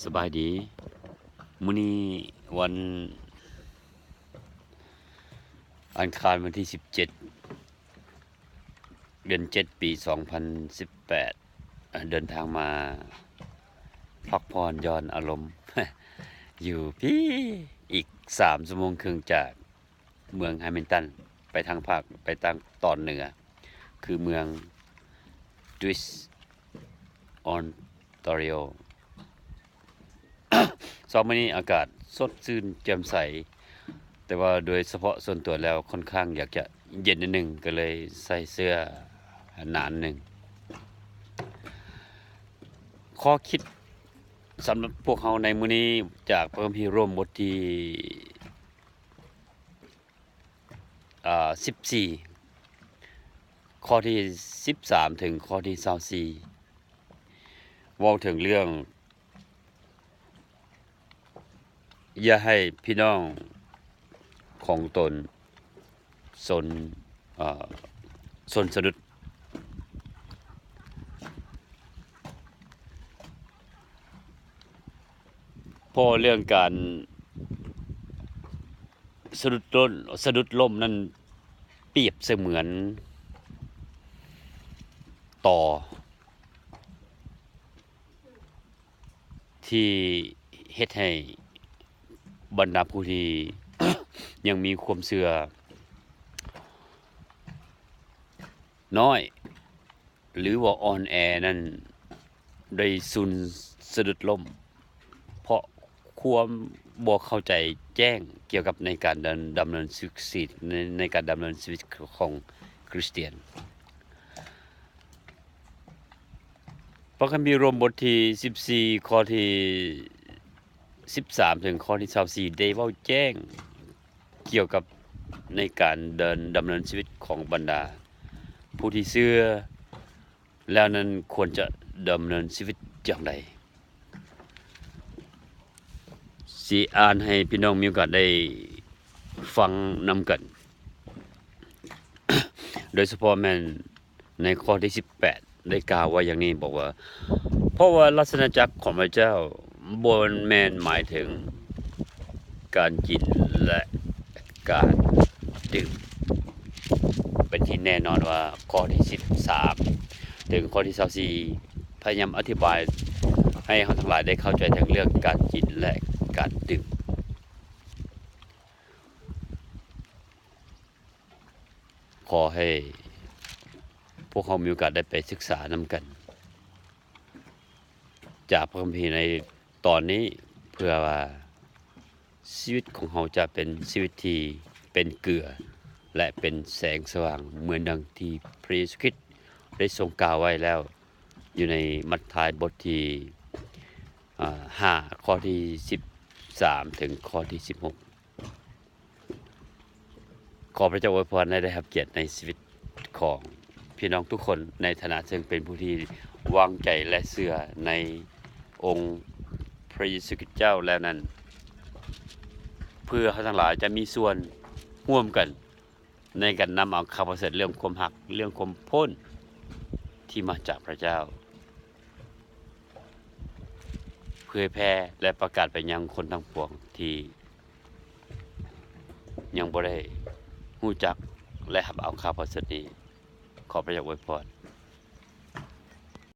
สบายดีมื้อนี้วันอังคารวันที่17เดือน7ปี2018เดินทางมาพักผ่อนหย่อนอารมณ์ อยู่พี่อีก3 ชั่วโมงครึ่งจากเมืองแฮมิลตันไปทางภาคไปทางตอนเหนือคือเมืองดุสออนตาริโอ มื้อนี้อากาศสดชื่นแจ่มใสแต่ว่าโดยเฉพาะส่วนตัวแล้วค่อนข้างอยากจะเย็นนิดนึงก็เลยใส่เสื้อหนาหนึ่งข้อคิดสำหรับพวกเราในมื้อนี้จากพระคัมภีร์ร่วมบทที่14ข้อที่13ถึงข้อที่24เว้าถึงเรื่องอย่าให้พี่น้องของตนสนสะดุดเพราะเรื่องการสะดุดล้มนั้นเปรียบเสมือนต่อที่เฮ็ดให้บรรดาผู้ที่ ยังมีความเชื่อน้อยหรือว่าอ่อนแอนั้นได้สูญสะดุดล้มเพราะความบ่เข้าใจแจ้งเกี่ยวกับในการดำเนินชีวิตในการดำเนินชีวิตของคริสเตียนพระคัมภีร์โรมบทที่14ข้อที่13ถึงข้อที่24ได้เว้าแจ้งเกี่ยวกับในการดำเนินชีวิตของบรรดาผู้ที่เชื่อแล้วนั้นควรจะดำเนินชีวิตอย่างไรสิอ่านให้พี่น้องมีโอกาสได้ฟังนำกัน โดยเฉพาะแม่นในข้อที่18ได้กล่าวไว้อย่างนี้บอกว่าเพราะว่าลักษณะจักรของพระเจ้าบ่แม่นหมายถึงการกินและการดื่มเป็นที่แน่นอนว่าข้อที่13ถึงข้อที่24พยายามอธิบายให้เราทั้งหลายได้เข้าใจถึงเรื่องการกินและการดื่มขอให้พวกเขามีโอกาสได้ไปศึกษานำกันจากพระคัมภีร์ในตอนนี้เพื่อว่าชีวิตของเราจะเป็นชีวิตที่เป็นเกลือและเป็นแสงสว่างเหมือนดังที่พระเยซูคริสต์ได้ทรงกล่าวไว้แล้วอยู่ในมัทธิวบทที่5ข้อที่13ถึงข้อที่16ขอพระเจ้าอวยพรให้ได้รับเกียรติในชีวิตของพี่น้องทุกคนในฐานะซึ่งเป็นผู้ที่วางใจและเชื่อในองค์พระเยซูคริสต์เจ้าแล้วนั้นเพื่อเขาทั้งหลายจะมีส่วนร่วมกันในการนำเอาข่าวประเสริฐเรื่องความหักเรื่องความพ้นที่มาจากพระเจ้าเผยแพร่และประกาศไปยังคนทั้งปวงที่ยังบ่ได้รู้จักและรับเอาข่าวประเสริฐนี้ขอพระเจ้าอวยพร